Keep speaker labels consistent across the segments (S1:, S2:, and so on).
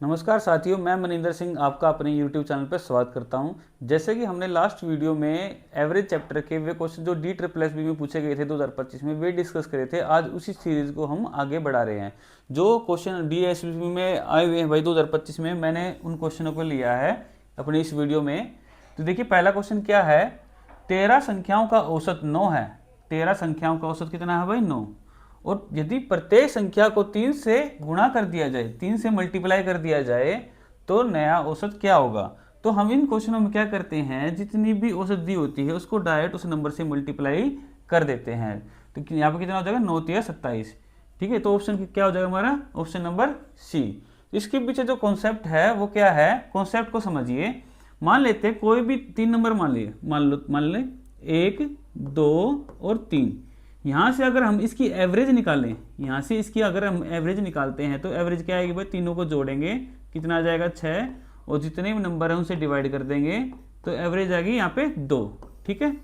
S1: नमस्कार साथियों, मैं मनिंदर सिंह आपका अपने YouTube चैनल पर स्वागत करता हूं। जैसे कि हमने लास्ट वीडियो में एवरेज चैप्टर के वे क्वेश्चन जो DSSB में पूछे गए थे 2025 में, वे डिस्कस करे थे। आज उसी सीरीज को हम आगे बढ़ा रहे हैं। जो क्वेश्चन DSSB में आए हुए हैं भाई 2025 में, मैंने उन क्वेश्चनों को लिया है अपनी इस वीडियो में। तो देखिए, पहला क्वेश्चन क्या है। 13 संख्याओं का औसत 9 है। 13 संख्याओं का औसत कितना है भाई? 9। और यदि प्रत्येक संख्या को 3 से गुणा कर दिया जाए, 3 से मल्टीप्लाई कर दिया जाए, तो नया औसत क्या होगा। तो हम इन क्वेश्चनों में क्या करते हैं, जितनी भी औसत दी होती है उसको डायरेक्ट उस नंबर से मल्टीप्लाई कर देते हैं। तो यहाँ पे कितना हो जाएगा? 9 3 27। ठीक है, तो ऑप्शन क्या हो जाएगा हमारा? Option number C. इसके पीछे जो कॉन्सेप्ट है वो क्या है, कॉन्सेप्ट को समझिए। मान लेते हैं कोई भी 3 नंबर मान ले 1 2 और 3। यहाँ से अगर हम इसकी एवरेज निकालें, यहाँ से इसकी अगर हम एवरेज निकालते हैं तो एवरेज क्या आएगी भाई? तीनों को जोड़ेंगे, कितना आ जाएगा? 6। और जितने भी नंबर हैं उनसे डिवाइड कर देंगे तो एवरेज आएगी यहाँ पे 2। ठीक है।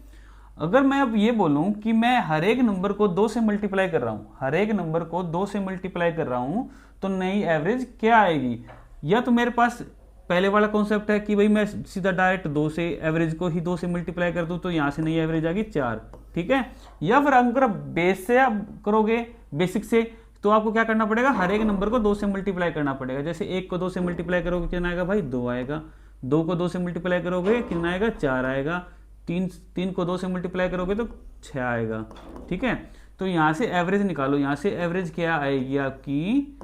S1: अगर मैं अब ये बोलूँ कि मैं हर एक नंबर को 2 से मल्टीप्लाई कर रहा हूँ, हर एक नंबर को 2 से मल्टीप्लाई कर रहा हूँ, तो नई एवरेज क्या आएगी? या तो मेरे पास पहले वाला कॉन्सेप्ट है कि भाई मैं सीधा डायरेक्ट 2 से एवरेज को ही 2 से मल्टीप्लाई कर दूं, तो यहाँ से नई एवरेज आ गई 4। ठीक है। या फिर अगर बेस से आप करोगे, बेसिक से, तो आपको क्या करना पड़ेगा? हर एक नंबर को 2 से मल्टीप्लाई करना पड़ेगा। जैसे 1 को 2 से मल्टीप्लाई करोगे कितना आएगा भाई? 2 आएगा। 2 को 2 से मल्टीप्लाई करोगे कितना आएगा? 4 आएगा। 3 को 2 से मल्टीप्लाई करोगे तो 6 आएगा। ठीक है। तो यहाँ से एवरेज निकालो। यहाँ से एवरेज क्या आएगी आपकी?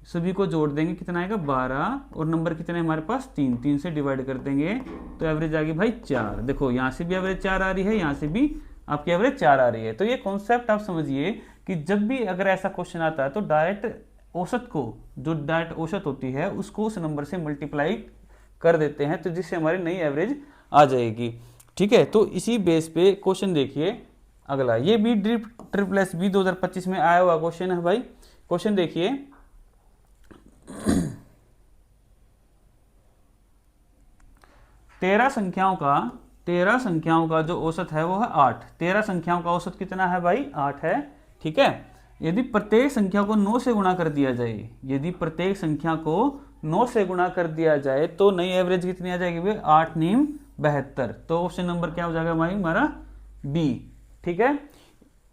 S1: सभी को जोड़ देंगे, कितना आएगा? 12। और नंबर कितने हमारे पास? 3। 3 से डिवाइड कर देंगे तो एवरेज आ गई भाई 4। देखो, यहाँ से भी एवरेज 4 आ रही है, यहाँ से भी आपकी एवरेज 4 आ रही है। तो ये कॉन्सेप्ट आप समझिए कि जब भी अगर ऐसा क्वेश्चन आता है तो डायरेक्ट औसत को, जो डायरेक्ट औसत होती है उसको उस नंबर से मल्टीप्लाई कर देते हैं, तो जिससे हमारी नई एवरेज आ जाएगी। ठीक है। तो इसी बेस पे क्वेश्चन देखिए अगला। ये भी DSSB 2025 में आया हुआ क्वेश्चन है भाई। क्वेश्चन देखिए, 13 संख्याओं का जो औसत है वो है 8। 13 संख्याओं का औसत कितना है भाई? 8 है। ठीक है। यदि प्रत्येक संख्या को 9 से गुणा कर दिया जाए, यदि प्रत्येक संख्या को 9 से गुणा कर दिया जाए तो नई एवरेज कितनी आ जाएगी भाई? 8 9 72। तो ऑप्शन नंबर क्या हो जाएगा भाई हमारा? बी। ठीक है।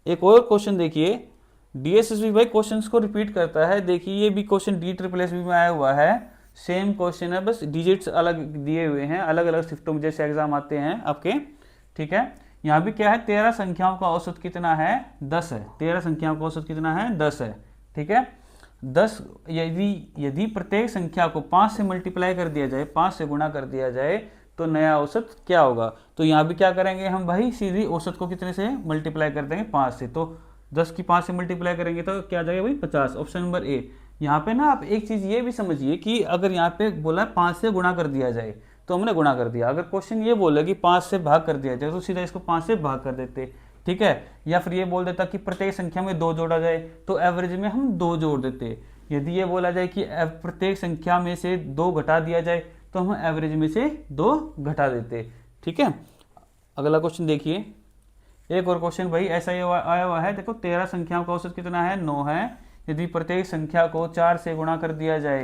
S1: एक और क्वेश्चन देखिए। DSSB भाई क्वेश्चंस को रिपीट करता है। देखिए, ये भी क्वेश्चन DSSB में आया हुआ है। सेम क्वेश्चन है, बस डिजिट्स अलग दिए हुए हैं, अलग अलग शिफ्टों में जैसे एग्जाम आते हैं आपके। ठीक है। यहाँ भी क्या है? 13 संख्याओं का औसत कितना है? 10 है। 13 संख्याओं का औसत कितना है? 10 है। ठीक है। 10 यदि प्रत्येक संख्या को 5 से मल्टीप्लाई कर दिया जाए, 5 से गुणा कर दिया जाए, तो नया औसत क्या होगा? तो यहाँ भी क्या करेंगे हम भाई? सीधी औसत को कितने से मल्टीप्लाई कर देंगे? 5 से। तो 10 की 5 से मल्टीप्लाई करेंगे तो क्या आ जाएगा भाई? 50। Option number A. यहाँ पे ना आप एक चीज ये भी समझिए कि अगर यहाँ पे बोला 5 से गुणा कर दिया जाए तो हमने गुणा कर दिया। अगर क्वेश्चन ये बोले कि 5 से भाग कर दिया जाए तो सीधा इसको 5 से भाग कर देते। ठीक है। या फिर ये बोल देता कि प्रत्येक संख्या में 2 जोड़ा जाए, तो एवरेज में हम 2 जोड़ देते। यदि ये बोला जाए कि प्रत्येक संख्या में से 2 घटा दिया जाए तो हम एवरेज में से 2 घटा देते। ठीक है। अगला क्वेश्चन देखिए। एक और क्वेश्चन भाई ऐसा ही आया हुआ है। देखो, 13 संख्याओं का औसत कितना है? 9 है। यदि प्रत्येक संख्या को 4 से गुणा कर दिया जाए,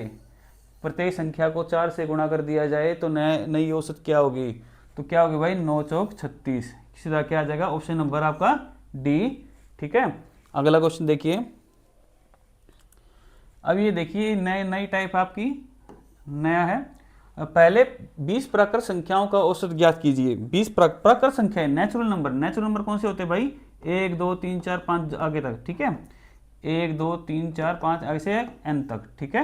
S1: प्रत्येक संख्या को 4 से गुणा कर दिया जाए तो नई औसत क्या होगी? तो क्या होगी भाई? 9 चौक 36। सीधा क्या आ जाएगा? ऑप्शन नंबर आपका डी। ठीक है। अगला क्वेश्चन देखिए। अब ये देखिए, नई टाइप आपकी नया है। पहले 20 प्राकृत संख्याओं का औसत ज्ञात कीजिए। 20 प्राकृत संख्या है, नेचुरल नंबर। नेचुरल नंबर कौन से होते हैं भाई? 1 2 3 4 5 आगे तक। ठीक है। 1 2 3 4 5 आगे से n तक। ठीक है।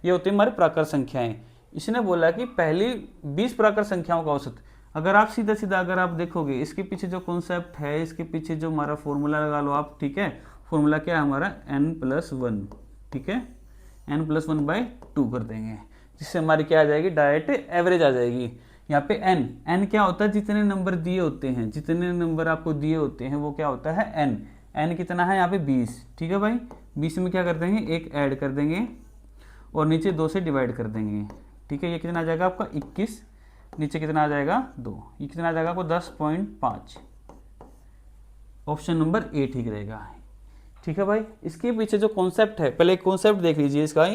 S1: ये होती है हमारी प्राकृत संख्याएं। इसने बोला कि पहली 20 प्राकृत संख्याओं का औसत। अगर आप सीधा सीधा अगर आप देखोगे, इसके पीछे जो कॉन्सेप्ट है, इसके पीछे जो हमारा फॉर्मूला लगा लो आप। ठीक है। फॉर्मूला क्या है हमारा? n+1। ठीक है। n+1/2 कर देंगे, जिससे हमारी क्या आ जाएगी? डायरेक्ट एवरेज आ जाएगी। यहाँ पे n क्या होता है? जितने नंबर दिए होते हैं, जितने नंबर आपको दिए होते हैं वो क्या होता है? n कितना है यहाँ पे? 20। ठीक है भाई। 20 में क्या कर देंगे? 1 ऐड कर देंगे और नीचे 2 से डिवाइड कर देंगे। ठीक है। ये कितना आ जाएगा आपका? 21। नीचे कितना आ जाएगा? 2। ये कितना आ जाएगा आपको? 10.5। ऑप्शन नंबर ए ठीक रहेगा। ठीक है भाई। इसके पीछे जो कॉन्सेप्ट है, पहले कॉन्सेप्ट देख लीजिए इसका।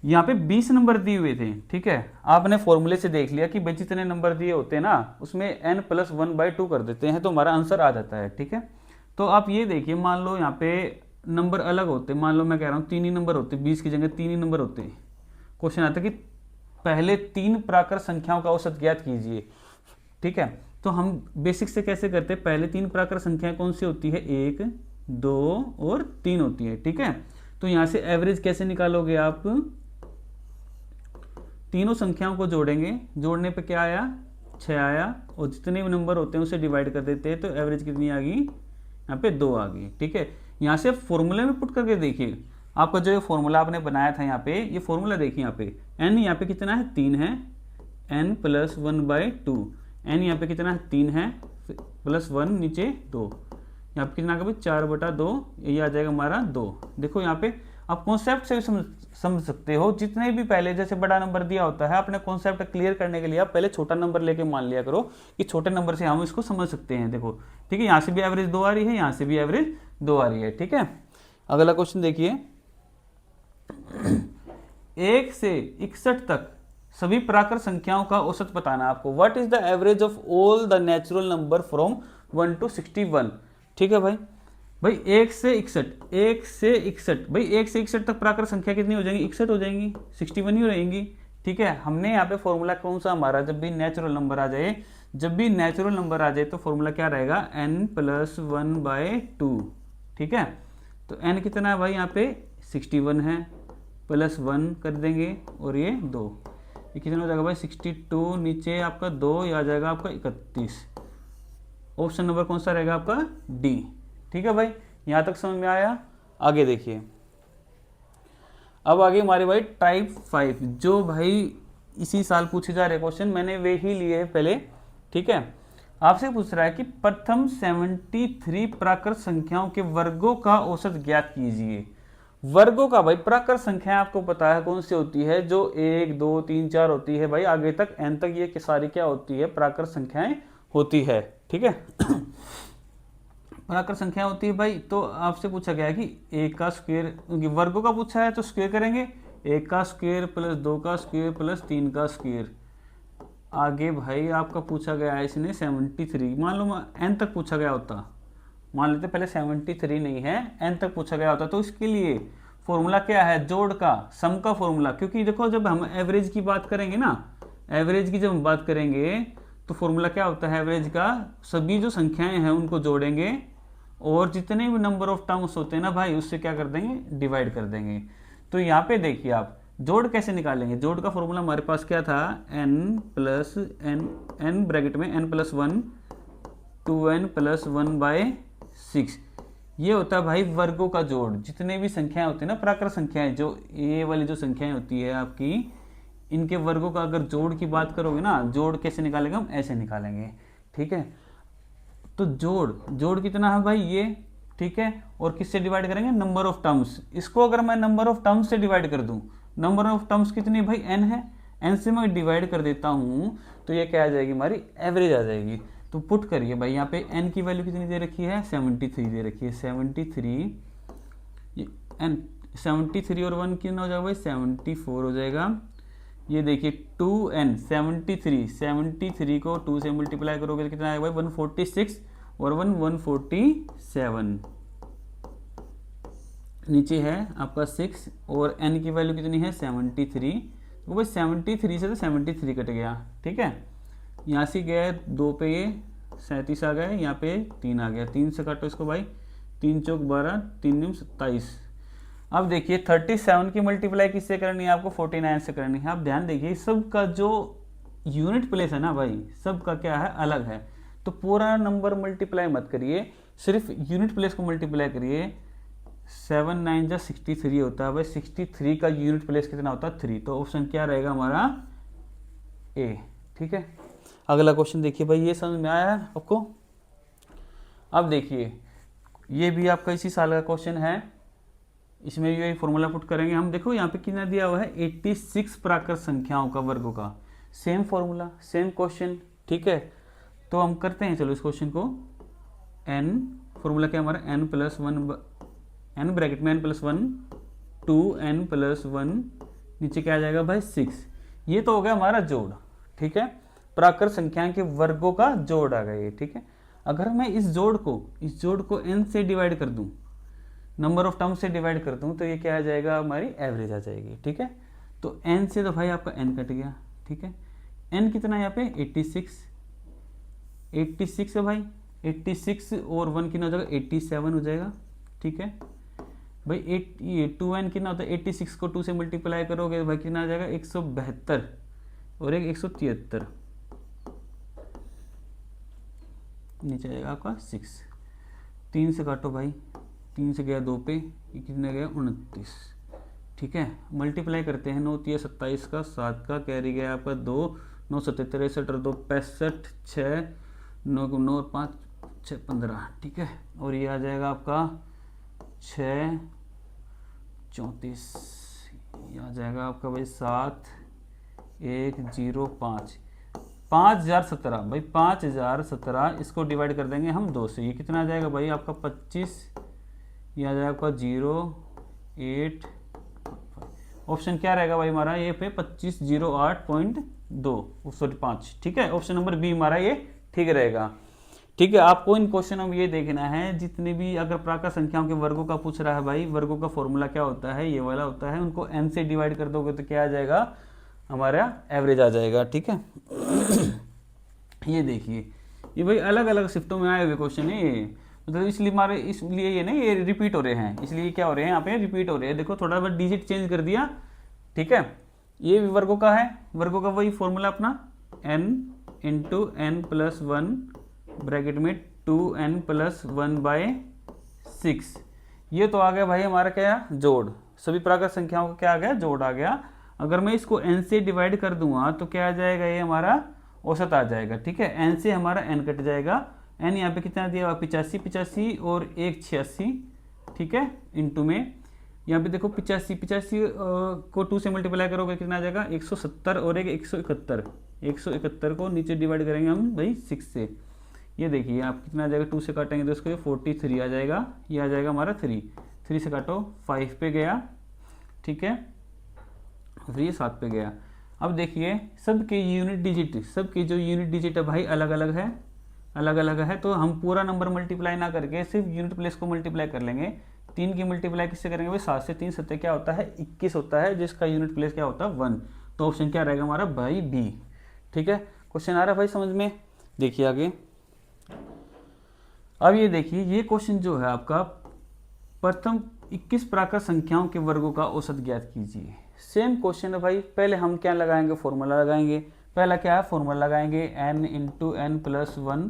S1: यहाँ पे 20 नंबर दिए हुए थे, ठीक है। आपने फॉर्मूले से देख लिया कि भाई जितने नंबर दिए होते हैं ना उसमें n+1/2 कर देते हैं तो हमारा आंसर आ जाता है, ठीक है। तो आप ये देखिए, मान लो यहाँ पे नंबर अलग होते, मान लो मैं कह रहा हूँ 3 ही नंबर होते, 20 की जगह 3 ही नंबर होते, क्वेश्चन आता है कि पहले 3 प्राकृत संख्याओं का औसत ज्ञात कीजिए, ठीक है। तो हम बेसिक से कैसे करते हैं, पहले 3 प्राकृत संख्याएं कौन सी होती है, 1, 2 और 3 होती है, ठीक है। तो यहाँ से एवरेज कैसे निकालोगे आप, तीनों संख्याओं को जोड़ेंगे, जोड़ने पे क्या आया, 6 आया, और जितने भी नंबर होते हैं उसे डिवाइड कर देते हैं तो एवरेज कितनी आ गई, यहाँ पे 2 आ गई, ठीक है। यहाँ से फॉर्मूले में पुट करके देखिए, आपका जो फॉर्मूला आपने बनाया था यहाँ पे, ये फॉर्मूला देखिए यहाँ पे n यहाँ पे कितना है, 3 है, n+1/2, n यहाँ पे कितना है, 3 है, +1 नीचे 2, यहाँ पे कितना भाई 4/2, ये आ जाएगा हमारा 2। देखो यहाँ पे आप कॉन्सेप्ट से भी समझ सकते हो, जितने भी पहले जैसे बड़ा नंबर दिया होता है अपने कॉन्सेप्ट क्लियर करने के लिए आप पहले छोटा नंबर लेके मान लिया करो कि छोटे नंबर से हम इसको समझ सकते हैं। देखो ठीक है, यहाँ से भी एवरेज 2 आ रही है, यहाँ से भी एवरेज 2 आ रही है, ठीक है। अगला क्वेश्चन देखिए, 1 से 61 तक सभी प्राकृत संख्याओं का औसत बताना आपको। What is the average of all the natural number from 1 to 61, ठीक है भाई। भाई 1 से 61, 1 से 61, भाई 1 से 61 तक प्राकृत संख्या कितनी हो जाएंगी, 61 हो जाएंगी, 61 ही रहेंगी, ठीक है। हमने यहाँ पे फॉर्मूला कौन सा हमारा, जब भी नेचुरल नंबर आ जाए, जब भी नेचुरल नंबर आ जाए तो फॉर्मूला क्या रहेगा, n+1/2, ठीक है। तो n कितना है भाई, यहाँ पे 61 है, +1 कर देंगे और ये 2, ये कितना हो जाएगा भाई 62, नीचे आपका 2, ये आ जाएगा आपका 31। ऑप्शन नंबर कौन सा रहेगा आपका, डी, ठीक है भाई। यहां तक समझ में आया। आगे देखिए, अब आगे हमारे भाई टाइप 5, जो भाई इसी साल पूछे जा रहे क्वेश्चन, मैंने वे ही लिए हैं पहले, ठीक है। आपसे पूछ रहा है कि प्रथम 73 प्राकृत संख्याओं के वर्गों का औसत ज्ञात कीजिए। वर्गों का भाई, प्राकृत संख्या आपको पता है कौन सी होती है, जो 1, 2, 3, 4 होती है भाई, आगे तक n तक ये सारी क्या होती है, प्राकृत संख्याएं होती है, ठीक है। प्राकृत संख्या होती है भाई। तो आपसे पूछा गया है कि 1 का स्क्वायर, वर्गों का पूछा है तो स्क्वायर करेंगे, 1 का स्क्वायर प्लस 2 का स्क्वायर प्लस 3 का स्क्वायर। आगे भाई आपका पूछा गया है इसने 73, मान लो n तक पूछा गया होता, मान लेते पहले 73 नहीं है, n तक पूछा गया होता, तो इसके लिए फॉर्मूला क्या है, जोड़ का, सम का फॉर्मूला। क्योंकि देखो जब हम एवरेज की बात करेंगे ना, एवरेज की जब हम बात करेंगे तो फॉर्मूला क्या होता है एवरेज का, सभी जो संख्याएं हैं उनको जोड़ेंगे और जितने भी नंबर ऑफ टर्म्स होते हैं ना भाई, उससे क्या कर देंगे, डिवाइड कर देंगे। तो यहाँ पे देखिए आप जोड़ कैसे निकालेंगे, जोड़ का फॉर्मूला हमारे पास क्या था, n ब्रैकेट में n+1 2n+1/6, ये होता है भाई वर्गों का जोड़। जितने भी संख्याएं होती है ना, प्राकृत संख्याएं, जो ये वाली जो संख्याएं होती है आपकी, इनके वर्गों का अगर जोड़ की बात करोगे ना, जोड़ कैसे निकालेंगे हम, ऐसे निकालेंगे, ठीक है। तो जोड़ कितना है भाई ये, ठीक है, और किससे डिवाइड करेंगे, नंबर ऑफ टर्म्स। इसको अगर मैं नंबर ऑफ टर्म्स से डिवाइड कर दूं, नंबर ऑफ टर्म्स कितनी भाई, n है, n से मैं डिवाइड कर देता हूं तो ये क्या आ जाएगी, हमारी एवरेज आ जाएगी। तो पुट करिए भाई, यहाँ पे n की वैल्यू कितनी दे रखी है, 73 दे रखी है, 73, n 73 और 1 कितना हो जाएगा भाई, 74 हो जाएगा। ये देखिए 2n 73 को 2 से मल्टीप्लाई करोगे तो कितना आएगा भाई, 146 और 147, नीचे है आपका 6 और n की वैल्यू कितनी है 73, तो भाई 73 से तो 73 कट गया, ठीक है। यहाँ से गए 2 पे ये 37 आ गए, यहाँ पे 3 आ गया, 3 से काटो इसको भाई, 3 चौक 12, 3 दूनी 27। अब देखिए 37 की मल्टीप्लाई किससे करनी है आपको, 49 से करनी है। आप ध्यान देखिए सबका जो यूनिट प्लेस है ना भाई, सबका क्या है, अलग है। तो पूरा नंबर मल्टीप्लाई मत करिए, सिर्फ यूनिट प्लेस को मल्टीप्लाई करिए। 7 9 जा 63 होता है भाई, 63 का यूनिट प्लेस कितना होता है, 3। तो ऑप्शन क्या रहेगा हमारा, ए, ठीक है। अगला क्वेश्चन देखिए भाई, ये समझ में आया है आपको। अब देखिए ये भी आपका इसी साल का क्वेश्चन है, इसमें ये फॉर्मूला पुट करेंगे हम। देखो यहाँ पे कितना दिया हुआ है, 86 प्राकृत संख्याओं का वर्गों का, सेम फॉर्मूला सेम क्वेश्चन, ठीक है। तो हम करते हैं, चलो इस क्वेश्चन को, n फॉर्मूला क्या हमारा, n+1, n ब्रैकेट में n+1 2n+1, नीचे क्या आ जाएगा भाई 6। ये तो हो गया हमारा जोड़, ठीक है, प्राकृत संख्या के वर्गों का जोड़ आ गया ये, ठीक है। अगर मैं इस जोड़ को n से डिवाइड कर दूं, नंबर ऑफ टर्म से डिवाइड कर दूं, तो ये क्या आ जाएगा, हमारी एवरेज आ जाएगी, ठीक है। तो n से तो भाई आपका n कट गया, ठीक है। n कितना है यहाँ पे 86 है भाई, 86 और 1 कितना हो जाएगा 87 हो जाएगा, ठीक है भाई। ये 2n कितना होता है, 86 को 2 से मल्टीप्लाई करोगे भाई कितना आ जाएगा 172 और एक 173, नीचे आ जाएगा आपका 6। 3 से काटो भाई, 3 से गया 2 पे, ये कितना गया 29, ठीक है। मल्टीप्लाई करते हैं, 9 3 27 का, 7 का कैरी गया आपका 2, 9 7 63 और 2 65, 6 9 9 5 6 15, ठीक है। और ये आ जाएगा आपका 6 34, ये आ जाएगा आपका भाई 7 1 0 5 5017 भाई 5017, इसको डिवाइड कर देंगे हम 2 से, ये कितना आ जाएगा भाई आपका 25, ये आ जाएगा आपका 0 8, ऑप्शन क्या रहेगा भाई हमारा ये पे 2508.2 सॉरी 5, ठीक है। ऑप्शन नंबर बी हमारा ये ठीक रहेगा, ठीक है। आपको इन क्वेश्चनों में ये देखना है, जितने भी अगर प्राकृत संख्याओं के वर्गों का पूछ रहा है भाई, वर्गों का फॉर्मूला क्या होता है, ये वाला होता है, उनको n से डिवाइड कर दोगे तो क्या आ जाएगा, हमारा एवरेज आ जाएगा, ठीक है। ये देखिए, ये भाई अलग अलग शिफ्टों में आए हुए क्वेश्चन है ये, मतलब इसलिए ये नहीं, ये रिपीट हो रहे हैं, इसलिए क्या हो रहे हैं यहाँ पे, रिपीट हो रहे हैं। देखो थोड़ा बहुत डिजिट चेंज कर दिया, ठीक है। ये भी वर्गों का है, वर्गों का वही फॉर्मूला अपना n into n plus 1 bracket में 2n प्लस 1/6। ये तो आ गया भाई हमारा क्या, जोड़, सभी प्राकृत संख्याओं का क्या आ गया, जोड़ आ गया। अगर मैं इसको n से डिवाइड कर दूंगा तो क्या आ जाएगा, ये हमारा औसत आ जाएगा, ठीक है। n से हमारा n कट जाएगा, n यहाँ पे कितना दिया हुआ 85 और 1 86, ठीक है, इंटू में यहाँ पे देखो 85 को 2 से मल्टीप्लाई करोगे कितना आ जाएगा 170 और एक 171 को नीचे डिवाइड करेंगे हम भाई 6 से। ये देखिए आप कितना आ जाएगा, 2 से काटेंगे तो इसको 43 आ जाएगा, ये आ जाएगा हमारा 3 से काटो 5 पे गया, ठीक है, फिर ये 7 पे गया। अब देखिए सबके यूनिट डिजिट, सबकी जो यूनिट डिजिट है भाई अलग अलग है, तो हम पूरा नंबर मल्टीप्लाई ना करके सिर्फ यूनिट प्लेस को मल्टीप्लाई कर लेंगे। 3 की मल्टीप्लाई किससे करेंगे भाई, 7 से, 3 7 क्या होता है 21 होता है, जिसका यूनिट प्लेस क्या होता है 1। तो ऑप्शन क्या रहेगा हमारा भाई बी, ठीक है। क्वेश्चन आ रहा है भाई समझ में, देखिए आगे। अब ये देखिए, ये क्वेश्चन जो है आपका, प्रथम 21 प्राकृत संख्याओं के वर्गों का औसत ज्ञात कीजिए। सेम क्वेश्चन है भाई, पहले हम क्या लगाएंगे, फॉर्मूला लगाएंगे। पहला क्या है, फॉर्मूला लगाएंगे n into n plus 1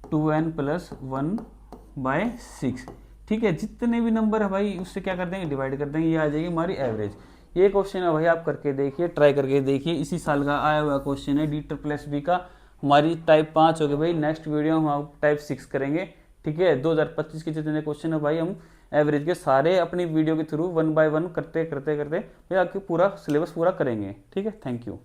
S1: 2n plus 1/6, ठीक है। जितने भी नंबर है भाई उससे क्या कर देंगे, डिवाइड कर देंगे, ये आ जाएगी हमारी एवरेज। ये क्वेश्चन है भाई, आप करके देखिए, ट्राई करके देखिए, इसी साल का आया हुआ क्वेश्चन है DSSB का। हमारी टाइप 5 हो गई भाई, नेक्स्ट वीडियो हम टाइप 6 करेंगे, ठीक है। 2025 के जितने क्वेश्चन है भाई हम एवरेज के सारे अपनी वीडियो के थ्रू 1 बाय 1 करते भाई आपके पूरा सिलेबस पूरा करेंगे, ठीक है। Thank you.